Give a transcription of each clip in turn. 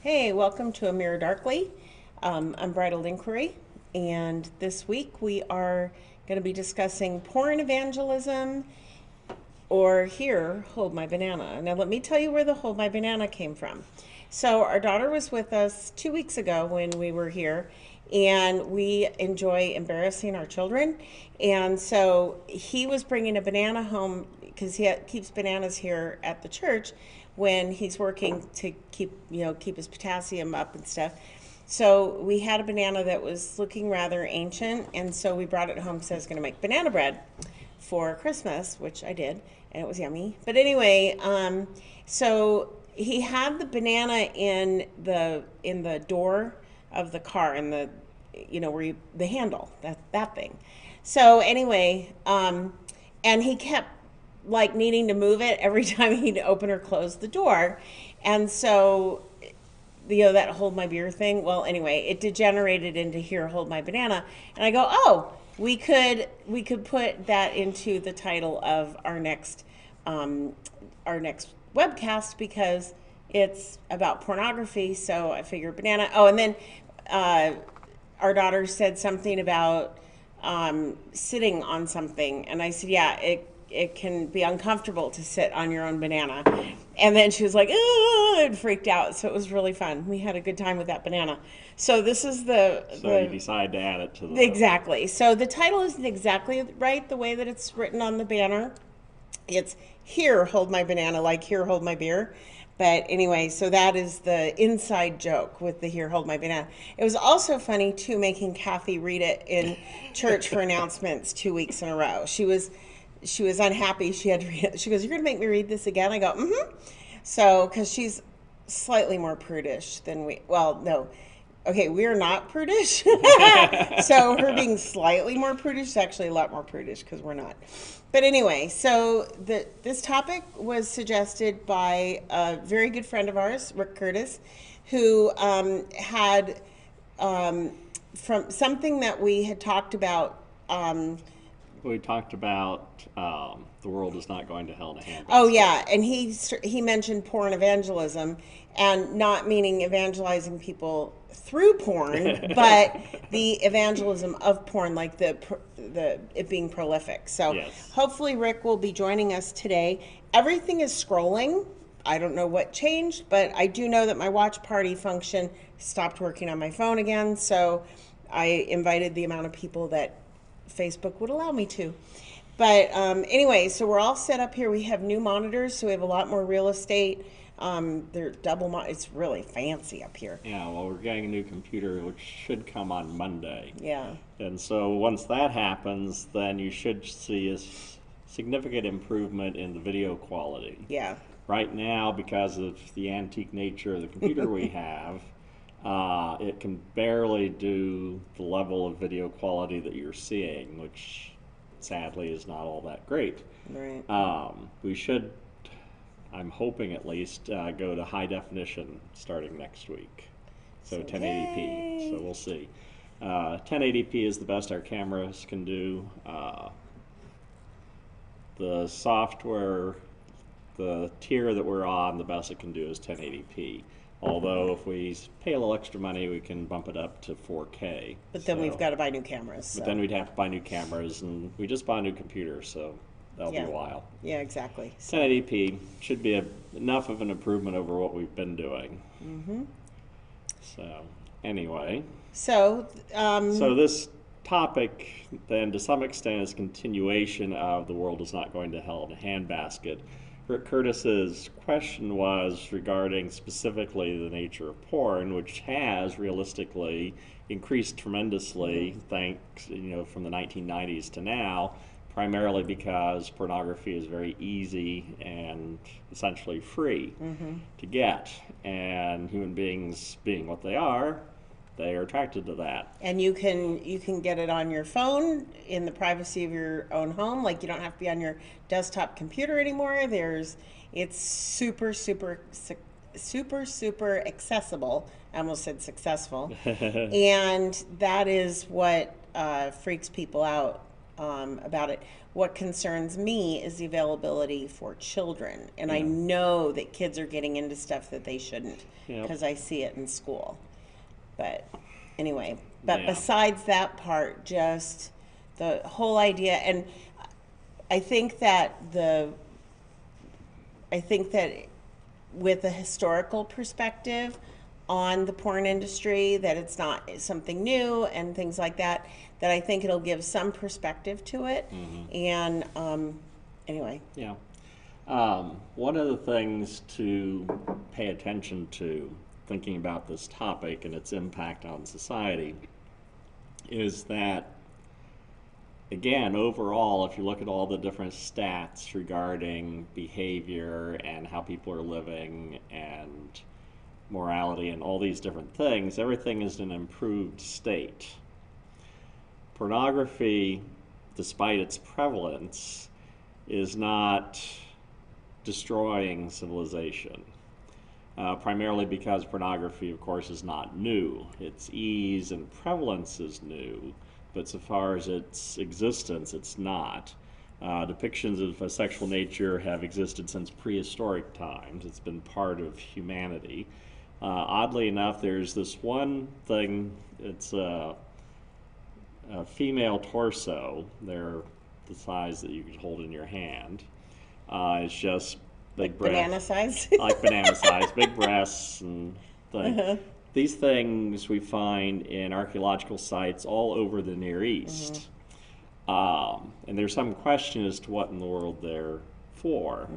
Hey, welcome to A Mirror Darkly, Unbridled Inquiry, and this week we are going to be discussing porn evangelism, or here, Hold My Banana. Now let me tell you where the Hold My Banana came from. So our daughter was with us 2 weeks ago when we were here, and we enjoy embarrassing our children, and so he was bringing a banana home because he keeps bananas here at the church when he's working to keep his potassium up and stuff. So we had a banana that was looking rather ancient, and so we brought it home because I was going to make banana bread for Christmas, which I did, and it was yummy. But anyway, so he had the banana in the door of the car, in the where the handle, that thing. So anyway, and he kept like needing to move it every time he'd open or close the door. And so, that hold my beer thing, well, anyway, it degenerated into here, hold my banana. And I go, oh, we could put that into the title of our next webcast because it's about pornography. So I figured banana. Oh, and then our daughter said something about sitting on something. And I said, yeah, it can be uncomfortable to sit on your own banana. And then she was like, oh, and freaked out. So it was really fun. We had a good time with that banana. So this is So you decide to add it to the... Exactly. So the title isn't exactly right the way that it's written on the banner. It's Here, Hold My Banana, like Here, Hold My Beer. But anyway, so that is the inside joke with the Here, Hold My Banana. It was also funny, too, making Kathy read it in church for announcements 2 weeks in a row. She was unhappy. She had to read it. She goes, "You're going to make me read this again?" I go, "Mm-hmm." So, because she's slightly more prudish than we, well, no. Okay, we're not prudish. So her being slightly more prudish is actually a lot more prudish because we're not. But anyway, so this topic was suggested by a very good friend of ours, Rick Curtis, who had from something that we had talked about. We talked about the world is not going to hell in a handbasket. Oh yeah, and he mentioned porn evangelism, and not meaning evangelizing people through porn, but the evangelism of porn, like the it being prolific. So yes. Hopefully Rick will be joining us today. Everything is scrolling. I don't know what changed, but I do know that my watch party function stopped working on my phone again. So I invited the amount of people that Facebook would allow me to. But anyway, so we're all set up here. We have new monitors, so we have a lot more real estate. They're it's really fancy up here. Yeah, well, we're getting a new computer, which should come on Monday. Yeah. And so once that happens, then you should see a significant improvement in the video quality. Yeah. Right now, because of the antique nature of the computer we have, it can barely do the level of video quality that you're seeing, which sadly is not all that great. Right. We should, I'm hoping at least, go to high definition starting next week. So 1080p. Yay. So we'll see. 1080p is the best our cameras can do. The software, the tier that we're on, the best it can do is 1080p. Although if we pay a little extra money, we can bump it up to 4K. But then we've got to buy new cameras. But So. then we'd have to buy new cameras, and we just bought a new computer, so that'll be a while. Yeah, exactly. 1080p should be enough of an improvement over what we've been doing. Mm-hmm. So anyway. So This topic, then, to some extent, is continuation of the world is not going to hell in a handbasket. Rick Curtis's question was regarding specifically the nature of porn, which has realistically increased tremendously, thanks, from the 1990s to now, primarily because pornography is very easy and essentially free to get, and human beings, being what they are attracted to that. and you can get it on your phone in the privacy of your own home. Like, you don't have to be on your desktop computer anymore. It's super accessible. I almost said successful. And that is what freaks people out about it. What concerns me is the availability for children. And I know that kids are getting into stuff that they shouldn't, because I see it in school. But anyway, besides that part, just the whole idea, and I think that with a historical perspective on the porn industry, that it's not something new and things like that, that I think it'll give some perspective to it. And anyway. Yeah. One of the things to pay attention to, thinking about this topic and its impact on society, is that, again, overall, if you look at all the different stats regarding behavior and how people are living and morality and all these different things, everything is in an improved state. Pornography, despite its prevalence, is not destroying civilization. Primarily because pornography, of course, is not new. Its ease and prevalence is new, but so far as its existence, it's not. Depictions of a sexual nature have existed since prehistoric times. It's been part of humanity. Oddly enough, there's this one thing, it's a female torso. They're the size that you could hold in your hand. It's just big breasts. Banana size? Like banana size, big breasts and things. These things we find in archaeological sites all over the Near East. And there's some question as to what in the world they're for.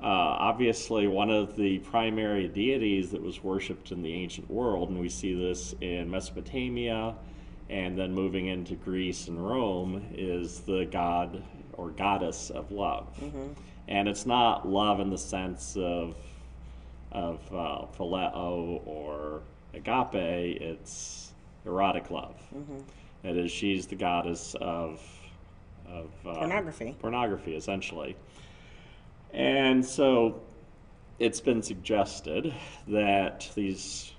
Obviously, one of the primary deities that was worshipped in the ancient world, and we see this in Mesopotamia and then moving into Greece and Rome, is the god or goddess of love. And it's not love in the sense of phileo or agape, it's erotic love. That is, she's the goddess of pornography, essentially. And so it's been suggested that these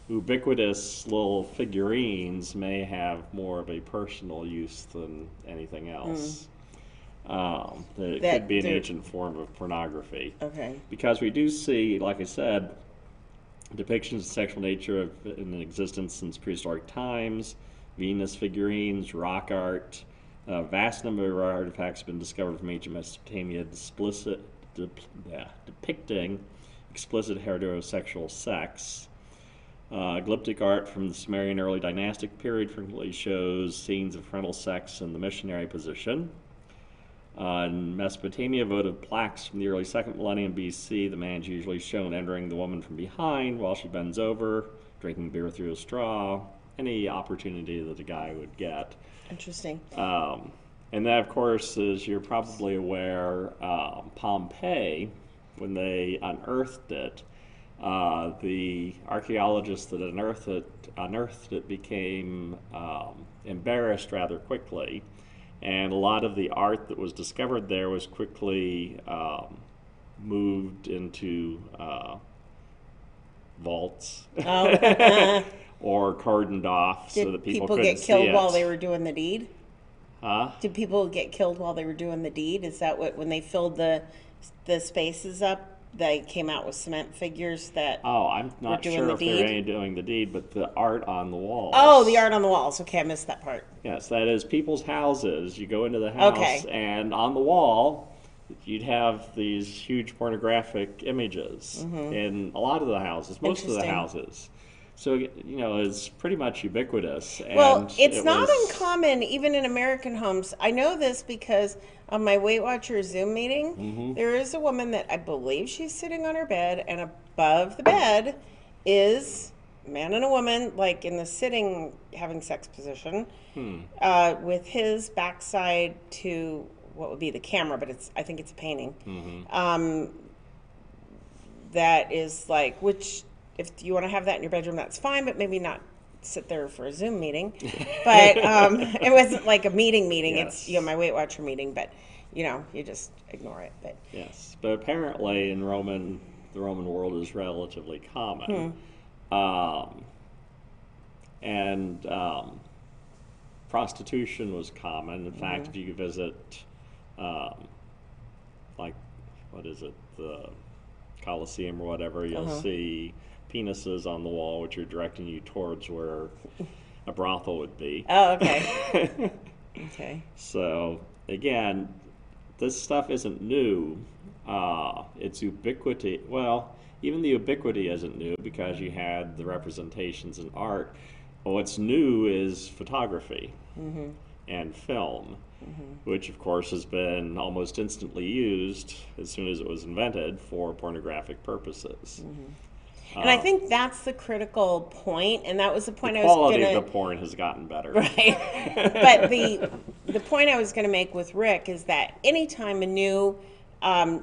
ubiquitous little figurines may have more of a personal use than anything else. That it could be an ancient form of pornography. Okay. Because we do see, like I said, depictions of sexual nature in existence since prehistoric times, Venus figurines, rock art. A vast number of artifacts have been discovered from ancient Mesopotamia depicting explicit heterosexual sex. Glyptic art from the Sumerian early dynastic period frequently shows scenes of frontal sex in the missionary position. In Mesopotamia, votive plaques from the early 2nd millennium BC, the man is usually shown entering the woman from behind while she bends over, drinking beer through a straw, any opportunity that a guy would get. Interesting. And that, of course, as you're probably aware, Pompeii, when they unearthed it, The archaeologists that unearthed it became embarrassed rather quickly, and a lot of the art that was discovered there was quickly moved into vaults Oh. or cordoned off so Did that people people couldn't get see killed it. while they were doing the deed? Huh? Did people get killed while they were doing the deed? Is that what, when they filled the spaces up, they came out with cement figures that Oh, I'm not doing sure the if they were deed? any doing the deed, but the art on the walls. Oh, the art on the walls. Okay, I missed that part. Yes, that is people's houses. You go into the house, Okay. and on the wall, you'd have these huge pornographic images in a lot of the houses, most of the Interesting. houses. So, it's pretty much ubiquitous. Well, And it's it not was, uncommon even in American homes. I know this because on my Weight Watchers Zoom meeting, there is a woman that I believe she's sitting on her bed, and above the bed is a man and a woman, like in the sitting, having sex position, with his backside to what would be the camera, but I think it's a painting. That is like, which if you want to have that in your bedroom, that's fine, but maybe not sit there for a Zoom meeting. But it wasn't like a meeting. Yes. It's my Weight Watcher meeting, but you just ignore it. But yes, but apparently in the Roman world is relatively common. And prostitution was common. In fact, if you visit, like, what is it, the Colosseum or whatever, you'll see penises on the wall, which are directing you towards where a brothel would be. oh, okay, okay, So, again, this stuff isn't new. It's ubiquity. Well, even the ubiquity isn't new because you had the representations in art. But what's new is photography and film, which, of course, has been almost instantly used as soon as it was invented for pornographic purposes. and I think that's the critical point, and that was the point The I was quality gonna. of the porn has gotten better. Right. But the point I was going to make with Rick is that anytime a new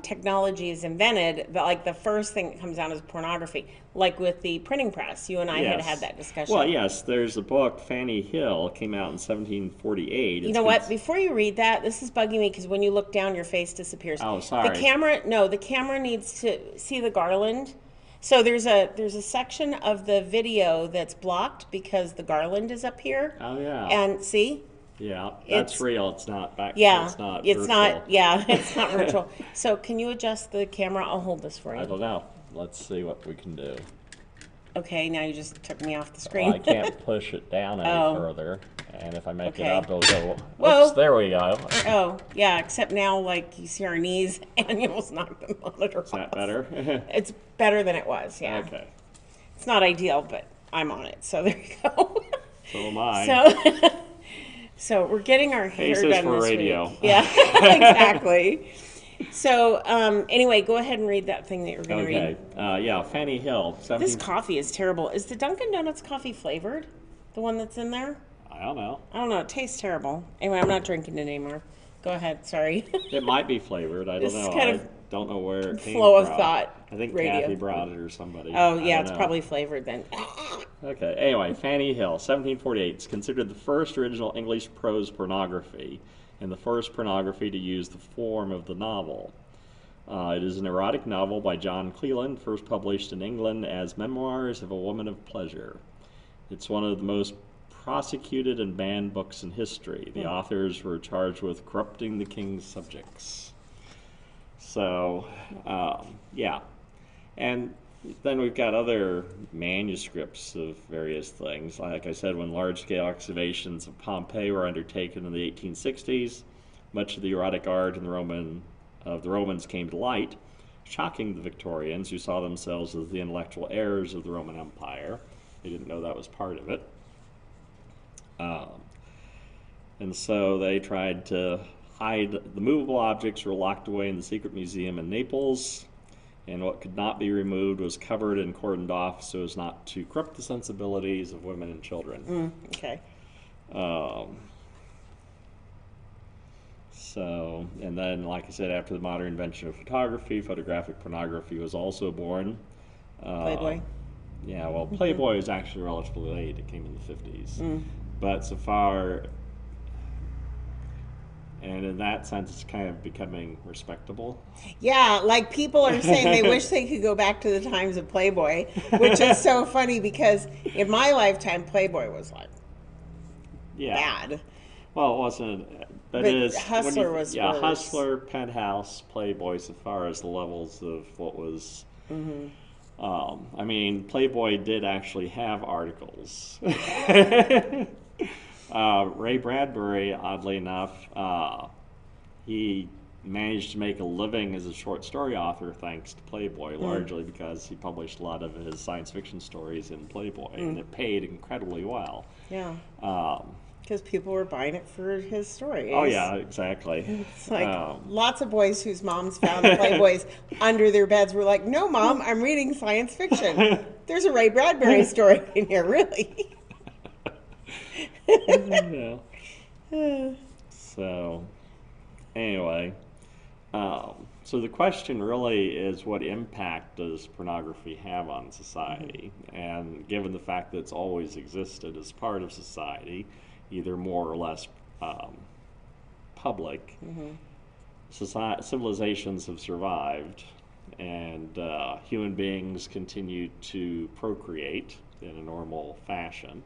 technology is invented, like the first thing that comes down is pornography. Like with the printing press, you and I had Yes. had that discussion. Well, yes, there's a book, Fanny Hill, came out in 1748. You know what? Before you read that, this is bugging me because when you look down, your face disappears. Oh, sorry. The camera needs to see the garland. So there's a section of the video that's blocked because the garland is up here. Oh, yeah. And see? Yeah, that's It's- real. It's not back. Yeah, It's not it's virtual. not. Yeah, it's not virtual. So can you adjust the camera? I'll hold this for I you. don't know. Let's see what we can do. Okay, now you just took me off the Well, I screen. can't push it down any Oh. further. And if I make Okay. it up, it'll go. Whoa. Oops, there we go. Oh, yeah. Except now, like you see our knees, and you almost knocked the monitor off. Is that better? It's better than it was. Yeah. Okay. It's not ideal, but I'm on it. So there you go. So am I. So, so we're getting our hair Faces done for this radio. week. Yeah, exactly. So anyway, go ahead and read that thing that you're going to Okay. read. Yeah, Fanny Hill. This coffee is terrible. Is the Dunkin' Donuts coffee flavored? The one that's in there? I don't know. I don't know. It tastes terrible. Anyway, I'm not drinking it anymore. Go ahead. Sorry. It might be flavored. I don't This is know. kind I of don't know where it came flow of from. thought I think radio. Kathy brought it or somebody. Oh, I yeah. don't It's know. probably flavored then. Okay, anyway, Fanny Hill, 1748, is considered the first original English prose pornography and the first pornography to use the form of the novel. It is an erotic novel by John Cleland, first published in England as Memoirs of a Woman of Pleasure. It's one of the most prosecuted and banned books in history. The authors were charged with corrupting the king's subjects. So, yeah. And then we've got other manuscripts of various things. Like I said, when large-scale excavations of Pompeii were undertaken in the 1860s, much of the erotic art of the Romans came to light, shocking the Victorians, who saw themselves as the intellectual heirs of the Roman Empire. They didn't know that was part of it. And so they tried to hide the movable objects were locked away in the secret museum in Naples, and what could not be removed was covered and cordoned off so as not to corrupt the sensibilities of women and children. Okay. So, and then, like I said, after the modern invention of photography, photographic pornography was also born. Playboy. Yeah, well, Playboy is actually relatively late. It came in the 50s. Mm. But so far, and in that sense, it's kind of becoming respectable. Yeah, like people are saying they wish they could go back to the times of Playboy, which is so funny because in my lifetime, Playboy was like Yeah. bad. Well, it wasn't. That But is Hustler was yeah, worse. Hustler, Penthouse, Playboy. So far as the levels of what was, I mean, Playboy did actually have articles. Ray Bradbury, oddly enough, he managed to make a living as a short story author thanks to Playboy, largely because he published a lot of his science fiction stories in Playboy, and it paid incredibly well. Yeah, Um, because people were buying it for his stories. oh yeah, exactly. It's like lots of boys whose moms found Playboys under their beds were like, "No, Mom, I'm reading science fiction. There's a Ray Bradbury story in here, really." Yeah. So, anyway, so the question really is, what impact does pornography have on society? And given the fact that it's always existed as part of society, either more or less public, civilizations have survived, and human beings continue to procreate in a normal fashion.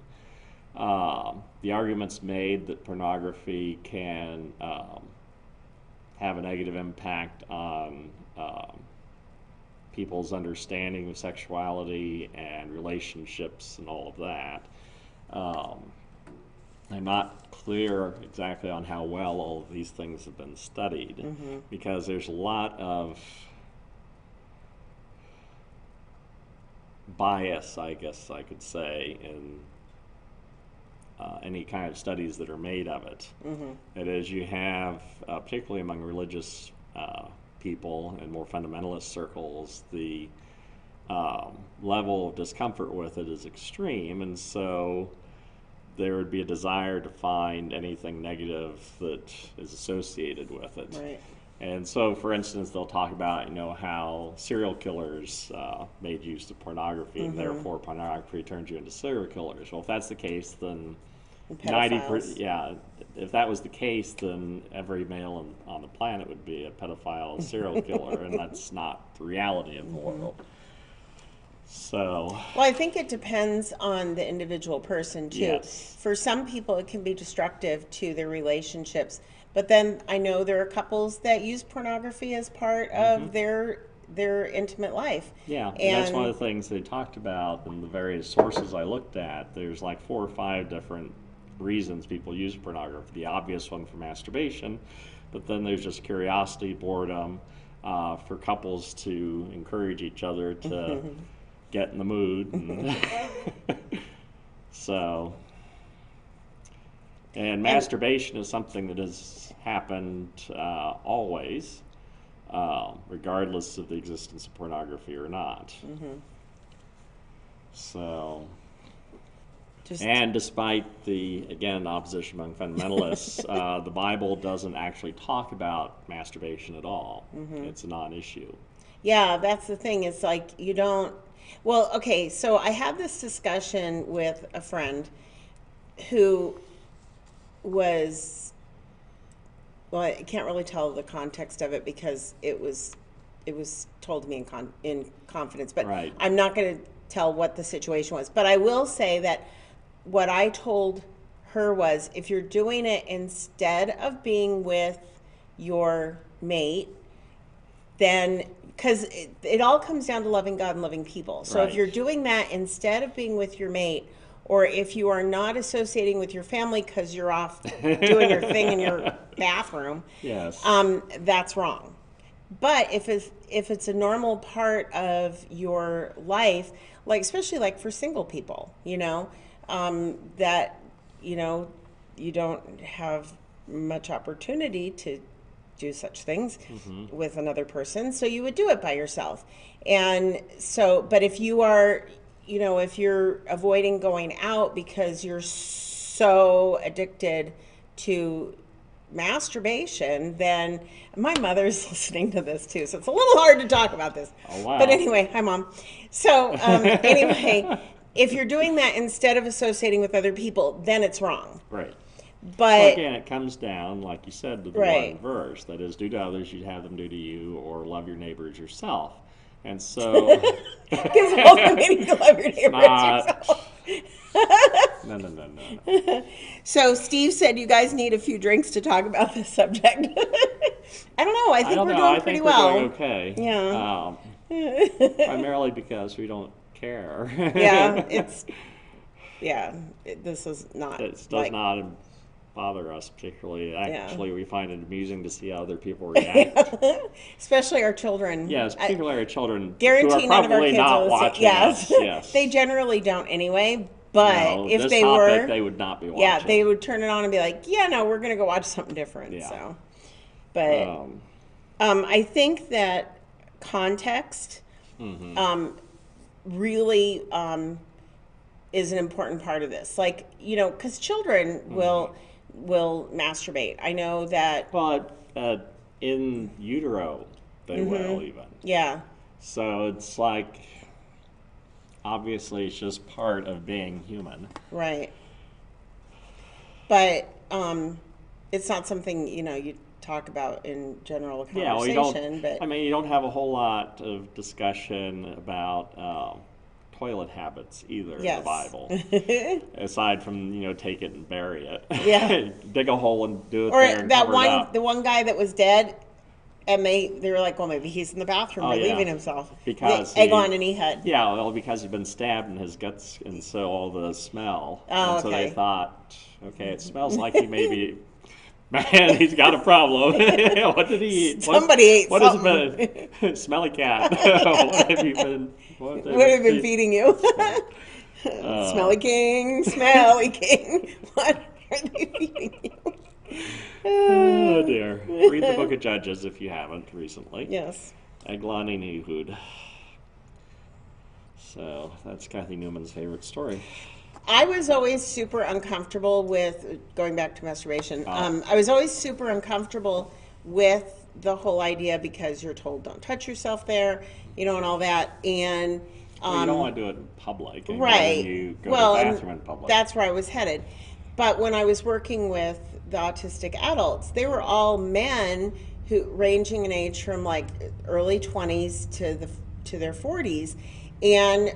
The argument's made that pornography can have a negative impact on people's understanding of sexuality and relationships and all of that. I'm not clear exactly on how well all of these things have been studied, because there's a lot of bias, I guess I could say, in any kind of studies that are made of it. That is, you have, particularly among religious people and more fundamentalist circles, the level of discomfort with it is extreme, and so there would be a desire to find anything negative that is associated with it. Right. And so, for instance, they'll talk about, how serial killers made use of pornography, and therefore pornography turns you into serial killers. Well, if that's the case, then if that was the case, then every male on the planet would be a pedophile serial killer, and that's not the reality of the world. So, well, I think it depends on the individual person too. Yes. For some people, it can be destructive to their relationships. But then I know there are couples that use pornography as part of their intimate life. Yeah, and that's one of the things they talked about in the various sources I looked at. There's like 4 or 5 different reasons people use pornography. The obvious one for masturbation, but then there's just curiosity, boredom, for couples to encourage each other to get in the mood. And so, and masturbation is something that has happened always, regardless of the existence of pornography or not. So, and despite the, again, opposition among fundamentalists, the Bible doesn't actually talk about masturbation at all. It's a non-issue. Yeah, that's the thing. It's like you don't. Well, okay, so I had this discussion with a friend who was, well, I can't really tell the context of it because it was told to me in confidence, but Right. I'm not going to tell what the situation was. But I will say that what I told her was, if you're doing it instead of being with your mate, then, because it all comes down to loving God and loving people. So if Right. you're doing that instead of being with your mate, or if you are not associating with your family because you're off doing your thing in your bathroom, Yes. that's wrong. But if it's a normal part of your life, like especially like for single people, that you don't have much opportunity to do such things with another person, so you would do it by yourself. And so, but if you are, if you're avoiding going out because you're so addicted to masturbation, then my mother's listening to this too, so it's a little hard to talk about this. Oh, wow. But anyway, hi, Mom. So anyway, if you're doing that instead of associating with other people, then it's wrong. Right. But Well, again, it comes down, like you said, to the Right. one verse. That is, do to others, you'd have them do to you, or love your neighbors yourself. And so, gives all the meaning to love your neighbors yourself. No. So Steve said you guys need a few drinks to talk about this subject. I don't know. I think we're doing pretty well. We're doing okay. Yeah. Primarily because we don't care. This is not. It does not bother us particularly. Actually, we find it amusing to see how other people react. Especially our children. Yes, particularly our children Guarantee who are none of our probably kids not will watching yes. us. Yes. They generally don't anyway, but No, if this they topic, were, they would not be watching. yeah, they would turn it on and be like, yeah, no, we're going to go watch something different. Yeah. So, but I think that context really is an important part of this. Like, because children will masturbate. I know that. But in utero, they will even. Yeah. So it's like, obviously, it's just part of being human. Right. But it's not something, you talk about in general conversation. Yeah, well, but you don't have a whole lot of discussion about toilet habits either in the Bible. Aside from, take it and bury it. Yeah. Dig a hole and do it or there and that cover it up. the one guy that was dead, and they were like, well, maybe he's in the bathroom relieving himself. Because Eglon and Ehud. Yeah, well, because he'd been stabbed in his guts, and so all the smell. Oh, and so okay. they thought, okay, it smells like he maybe, man, he's got a problem. What did he eat? Somebody ate something. What has been, smelly cat, what have you been, what have been feeding you? Smelly king, smelly king. What are they feeding you? Oh dear. Read the book of Judges if you haven't recently. Yes. Eglon and Ehud. So that's Kathy Newman's favorite story. I was always super uncomfortable with, going back to masturbation, I was always super uncomfortable with the whole idea because you're told don't touch yourself there, and all that. And you don't want to do it in public. And right. You go to the bathroom in public. That's where I was headed. But when I was working with the autistic adults, they were all men who ranging in age from like early 20s to their 40s, and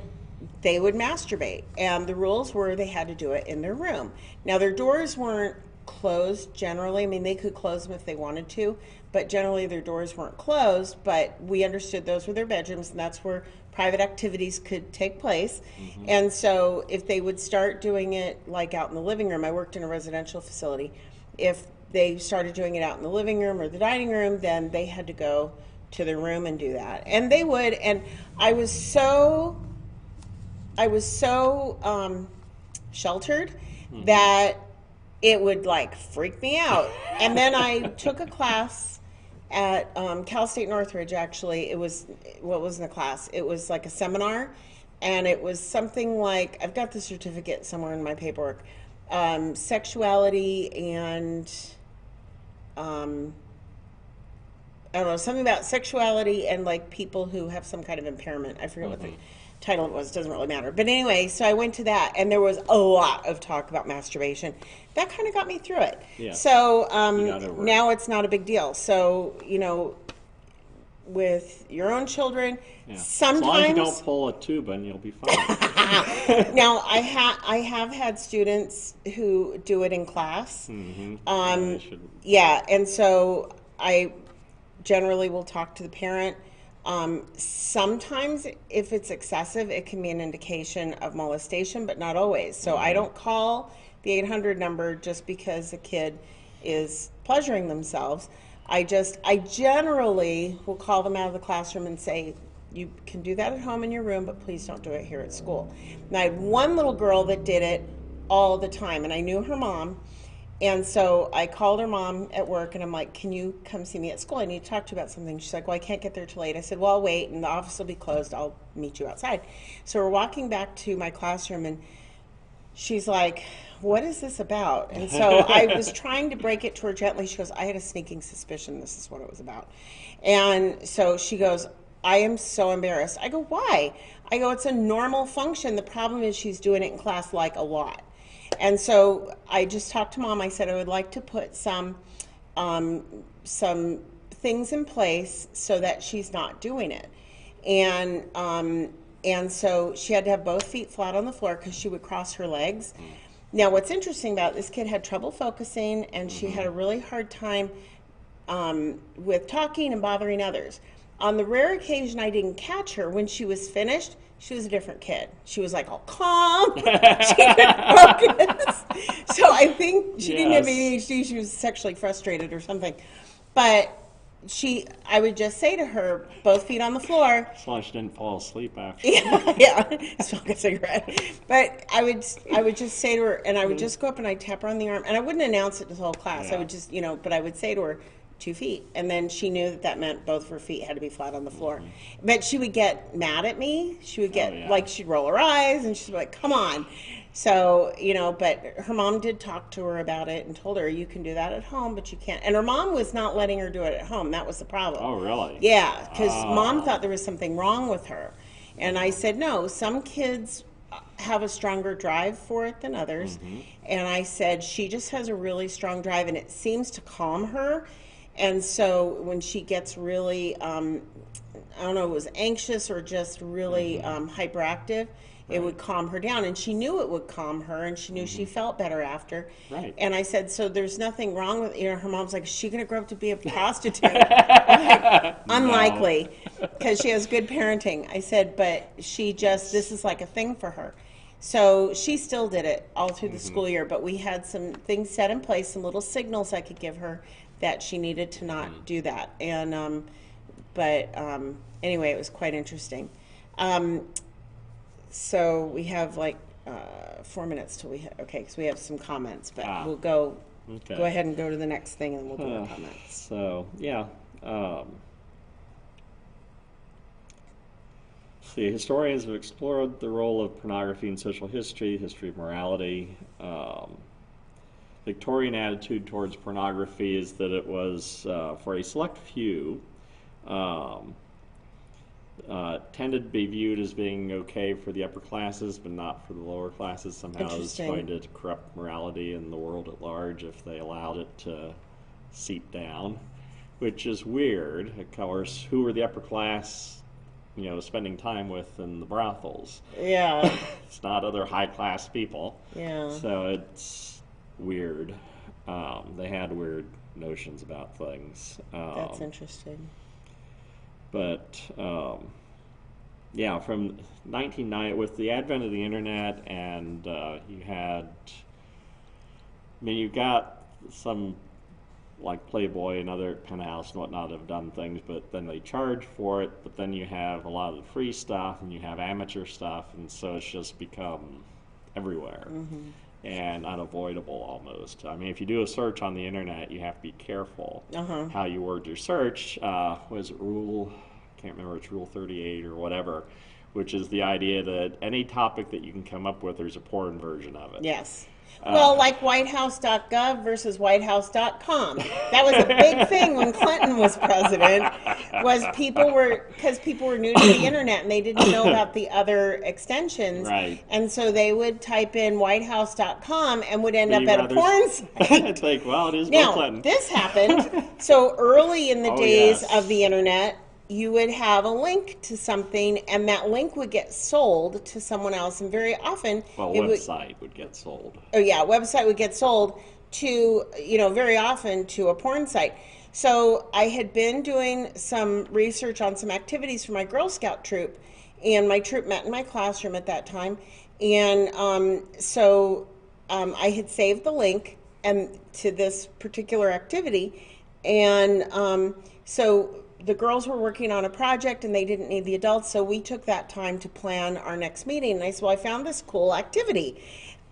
they would masturbate. And the rules were they had to do it in their room. Now, their doors weren't closed generally. I mean, they could close them if they wanted to, but generally their doors weren't closed. But we understood those were their bedrooms, and that's where private activities could take place. Mm-hmm. And so if they would start doing it like out in the living room, I worked in a residential facility, if they started doing it out in the living room or the dining room, then they had to go to their room and do that. And they would, and I was so sheltered that it would like freak me out. And then I took a class at Cal State Northridge. Actually, what wasn't a class, it was like a seminar, and it was something like, I've got the certificate somewhere in my paperwork, sexuality and I don't know, something about sexuality and like people who have some kind of impairment. I forget what the title it was, doesn't really matter. But anyway, so I went to that, and there was a lot of talk about masturbation. That kind of got me through it. Yeah. So now it's not a big deal. So, with your own children, sometimes... As long as you don't pull a tube and you'll be fine. Now, I have had students who do it in class. Mm-hmm. And so I generally will talk to the parent. Sometimes if it's excessive, it can be an indication of molestation, but not always. So I don't call the 800 number just because a kid is pleasuring themselves. I generally will call them out of the classroom and say, you can do that at home in your room, but please don't do it here at school. And I had one little girl that did it all the time, and I knew her mom. And so I called her mom at work, and I'm like, can you come see me at school? I need to talk to you about something. She's like, well, I can't get there till 8. I said, well, I'll wait, and the office will be closed. I'll meet you outside. So we're walking back to my classroom, and she's like, what is this about? And so I was trying to break it to her gently. She goes, I had a sneaking suspicion this is what it was about. And so she goes, I am so embarrassed. I go, why? I go, it's a normal function. The problem is she's doing it in class like a lot. And so I just talked to Mom. I said I would like to put some things in place so that she's not doing it. And so she had to have both feet flat on the floor because she would cross her legs. Now, what's interesting about it, this kid had trouble focusing, and she had a really hard time with talking and bothering others. On the rare occasion I didn't catch her, when she was finished, she was a different kid. She was like all calm. She could focus. So I think she didn't have ADHD. She was sexually frustrated or something. But I would just say to her, both feet on the floor. As long as she didn't fall asleep after. Yeah, smoke a cigarette. But I would just say to her, and I would just go up and I'd tap her on the arm, and I wouldn't announce it to the whole class. I would just, but I would say to her, 2 feet, and then she knew that meant both of her feet had to be flat on the floor. But she would get mad at me. She would get like, she'd roll her eyes, and she'd be like, "Come on." So but her mom did talk to her about it and told her, you can do that at home, but you can't. And her mom was not letting her do it at home. That was the problem. Oh, really? Yeah, because Mom thought there was something wrong with her, and I said, no, some kids have a stronger drive for it than others. And I said, she just has a really strong drive, and it seems to calm her. And so when she gets really, I don't know, it was anxious or just really hyperactive, it would calm her down. And she knew it would calm her, and she knew she felt better after. Right. And I said, so there's nothing wrong with, her mom's like, is she going to grow up to be a prostitute? I'm like, unlikely, because she has good parenting. I said, but this is like a thing for her. So she still did it all through the school year, but we had some things set in place, some little signals I could give her that she needed to not do that. And anyway, it was quite interesting. So we have like 4 minutes till because we have some comments, but we'll go ahead and go to the next thing, and we'll do our comments. So yeah, historians have explored the role of pornography in social history of morality. Victorian attitude towards pornography is that it was for a select few, tended to be viewed as being okay for the upper classes, but not for the lower classes. Somehow it's going to corrupt morality in the world at large if they allowed it to seep down, which is weird. Of course, who were the upper class, spending time with in the brothels? Yeah. It's not other high-class people. Yeah. So it's weird. They had weird notions about things. That's interesting. But from 1990, with the advent of the internet, and you got some like Playboy and other Penthouse and whatnot have done things, but then they charge for it. But then you have a lot of the free stuff, and you have amateur stuff, and so it's just become everywhere. And unavoidable almost. I mean, if you do a search on the internet, you have to be careful how you word your search. Was it can't remember, it's Rule 38 or whatever, which is the idea that any topic that you can come up with, there's a porn version of it. Yes. Well, like whitehouse.gov versus whitehouse.com. That was a big thing when Clinton was president, because people were new to the internet and they didn't know about the other extensions. Right. And so they would type in whitehouse.com and would end up at a porn site. It's like, well, it is Bill Clinton. Now, this happened. So early in the days of the internet, you would have a link to something, and that link would get sold to someone else, and very often... Well, website would get sold. Oh, yeah, website would get sold to, very often to a porn site. So I had been doing some research on some activities for my Girl Scout troop, and my troop met in my classroom at that time, and I had saved the link to this particular activity, and so... the girls were working on a project and they didn't need the adults, so we took that time to plan our next meeting. And I said, well, I found this cool activity.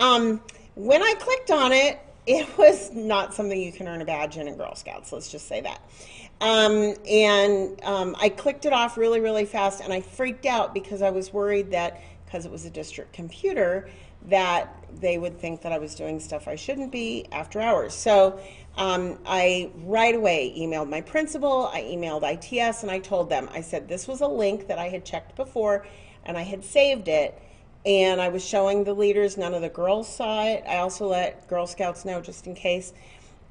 When I clicked on it, it was not something you can earn a badge in Girl Scouts, let's just say that. I clicked it off really, really fast, and I freaked out because I was worried that, because it was a district computer, that they would think that I was doing stuff I shouldn't be after hours. So I right away emailed my principal, I emailed ITS, and I told them, I said, this was a link that I had checked before, and I had saved it, and I was showing the leaders. None of the girls saw it. I also let Girl Scouts know just in case,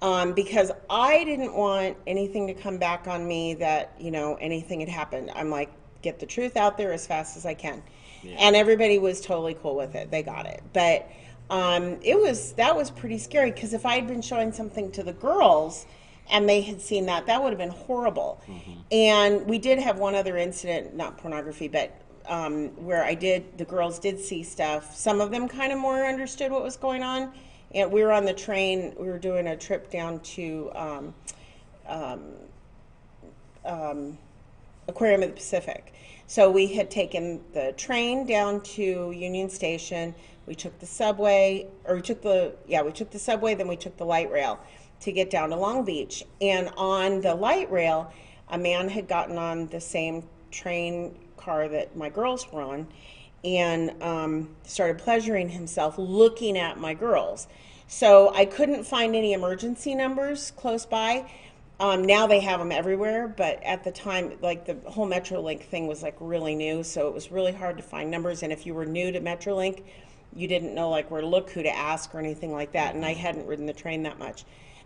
because I didn't want anything to come back on me that, anything had happened. I'm like, get the truth out there as fast as I can. Yeah. And everybody was totally cool with it. They got it. But that was pretty scary, because if I had been showing something to the girls and they had seen that, that would have been horrible. Mm-hmm. And we did have one other incident, not pornography, but where the girls did see stuff. Some of them kind of more understood what was going on. And we were on the train. We were doing a trip down to Aquarium of the Pacific. So we had taken the train down to Union Station. We took the subway, we took the subway, then we took the light rail to get down to Long Beach. And on the light rail, a man had gotten on the same train car that my girls were on, and started pleasuring himself looking at my girls. So I couldn't find any emergency numbers close by. Now they have them everywhere, but at the time, like, the whole Metrolink thing was like really new, so it was really hard to find numbers. And if you were new to Metrolink, you didn't know like where to look, who to ask, or anything like that. And I hadn't ridden the train that much.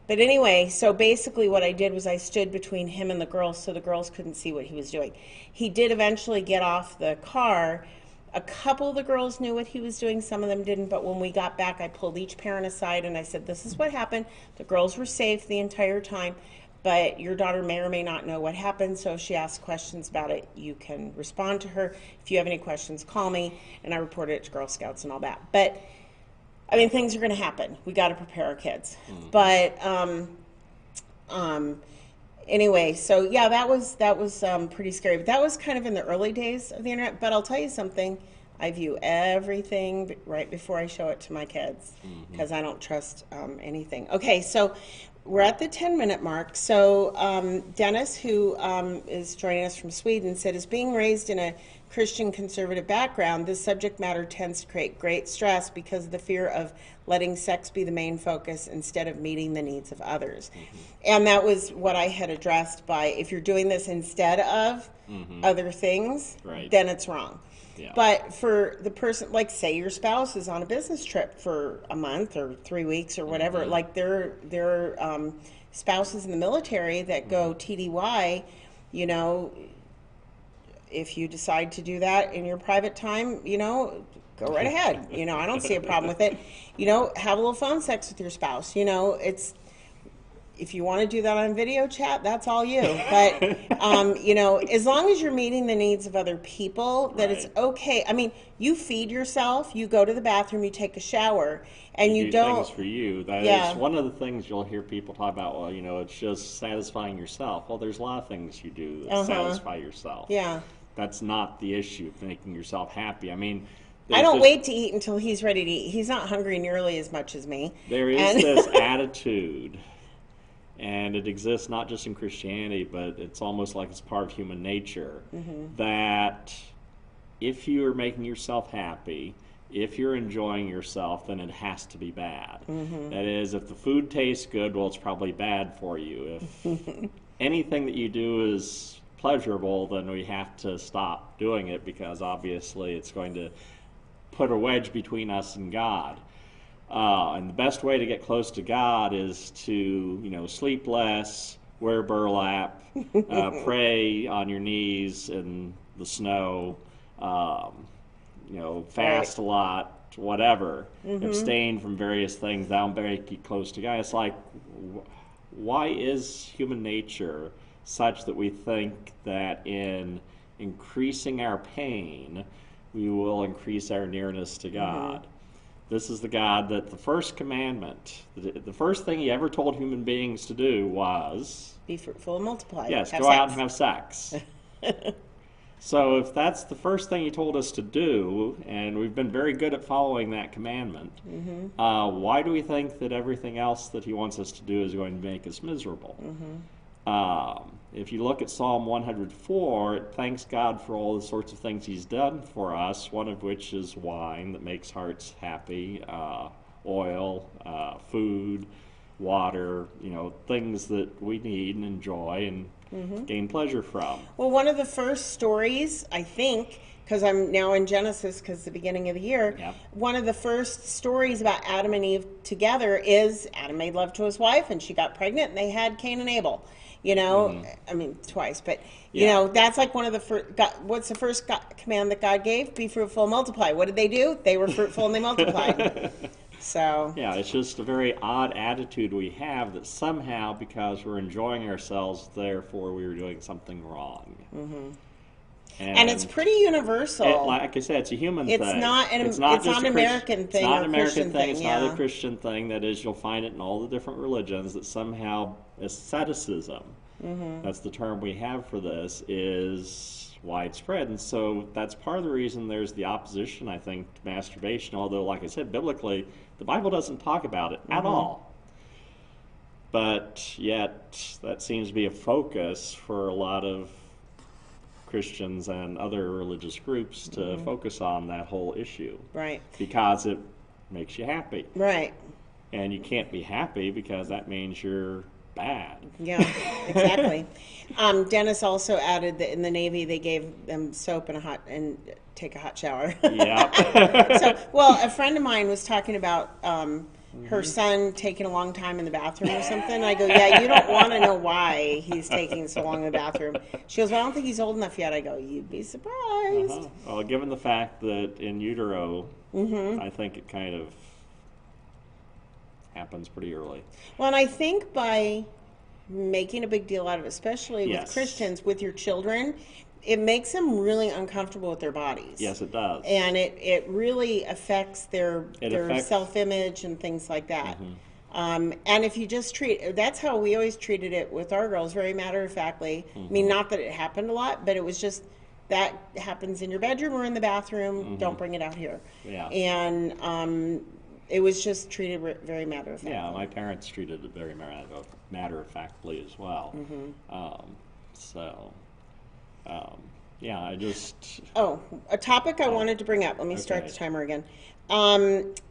But anyway, so basically what I did was I stood between him and the girls so the girls couldn't see what he was doing. He did eventually get off the car. A couple of the girls knew what he was doing, some of them didn't, but when we got back, I pulled each parent aside and I said, this is what happened. The girls were safe the entire time, but your daughter may or may not know what happened, so if she asks questions about it, you can respond to her. If you have any questions, call me, and I reported it to Girl Scouts and all that. But I mean, things are going to happen. We got to prepare our kids. Mm-hmm. But anyway, so yeah, that was pretty scary. But that was kind of in the early days of the internet. But I'll tell you something. I view everything right before I show it to my kids, because I don't trust anything. Okay, so we're at the 10-minute mark. So Dennis, who is joining us from Sweden, said, as being raised in a Christian conservative background, this subject matter tends to create great stress because of the fear of letting sex be the main focus instead of meeting the needs of others. And that was what I had addressed by, if you're doing this instead of other things, then it's wrong. Yeah. But for the person, like say your spouse is on a business trip for a month or 3 weeks or whatever, like there are spouses in the military that go TDY, if you decide to do that in your private time, go right ahead. I don't see a problem with it. Have a little phone sex with your spouse. It's, if you want to do that on video chat, that's all you. But, as long as you're meeting the needs of other people, that it's okay. I mean, you feed yourself, you go to the bathroom, you take a shower, and you don't. Things for you. That is one of the things you'll hear people talk about. Well, it's just satisfying yourself. Well, there's a lot of things you do that satisfy yourself. Yeah. That's not the issue of making yourself happy. I mean, I don't wait to eat until he's ready to eat. He's not hungry nearly as much as me. There is this attitude, and it exists not just in Christianity, but it's almost like it's part of human nature, that if you're making yourself happy, if you're enjoying yourself, then it has to be bad. That is, if the food tastes good, well, it's probably bad for you. If anything that you do is pleasurable, then we have to stop doing it, because obviously it's going to put a wedge between us and God. And the best way to get close to God is to, sleep less, wear burlap, pray on your knees in the snow, fast a lot, whatever, abstain from various things. That'll make you close to God. It's like, why is human nature such that we think that in increasing our pain, we will increase our nearness to God? This is the God that the first commandment, the first thing he ever told human beings to do was, be fruitful and multiply. Yes, go out and have sex. So if that's the first thing he told us to do, and we've been very good at following that commandment, why do we think that everything else that he wants us to do is going to make us miserable? if you look at Psalm 104, it thanks God for all the sorts of things he's done for us, one of which is wine that makes hearts happy, oil, food, water, things that we need and enjoy and gain pleasure from. Well, one of the first stories, I think, because I'm now in Genesis, because the beginning of the year, Yep. one of the first stories about Adam and Eve together is Adam made love to his wife, and she got pregnant, and they had Cain and Abel. I mean, twice, but Yeah. that's like one of the first. What's the first command that God gave? Be fruitful and multiply. What did they do? They were fruitful and they multiplied. So Yeah, it's just a very odd attitude we have that somehow, because we're enjoying ourselves, therefore we were doing something wrong. and it's pretty universal. Like I said, it's a human It's thing. not It's not it's just not a an American thing It's not or an American Christian thing. It's not yeah. a Christian thing. That is, you'll find it in all the different religions that somehow asceticism, that's the term we have for this, is widespread. And so that's part of the reason there's the opposition, I think, to masturbation. Although, like I said, biblically, the Bible doesn't talk about it at all. But yet, that seems to be a focus for a lot of Christians and other religious groups to focus on that whole issue. Right. Because it makes you happy. Right. And you can't be happy because that means you're bad. Yeah, exactly. Dennis also added that in the Navy they gave them soap and take a hot shower. Yeah. So, well, a friend of mine was talking about her son taking a long time in the bathroom or something. I go, yeah, you don't want to know why he's taking so long in the bathroom. She goes, well, I don't think he's old enough yet. I go, you'd be surprised. Well, given the fact that in utero, I think it kind of happens pretty early. Well, and I think by making a big deal out of it, especially with Yes. Christians, with your children, it makes them really uncomfortable with their bodies. Yes, it does. And it really affects their affects- self-image and things like that. And if you just that's how we always treated it with our girls, very matter-of-factly. I mean, not that it happened a lot, but it was just, that happens in your bedroom or in the bathroom, don't bring it out here. Yeah. And it was just treated very matter-of-factly. Yeah, my parents treated it very matter-of-factly as well. Yeah, I just... Oh, a topic I wanted to bring up, let me start Okay. the timer again,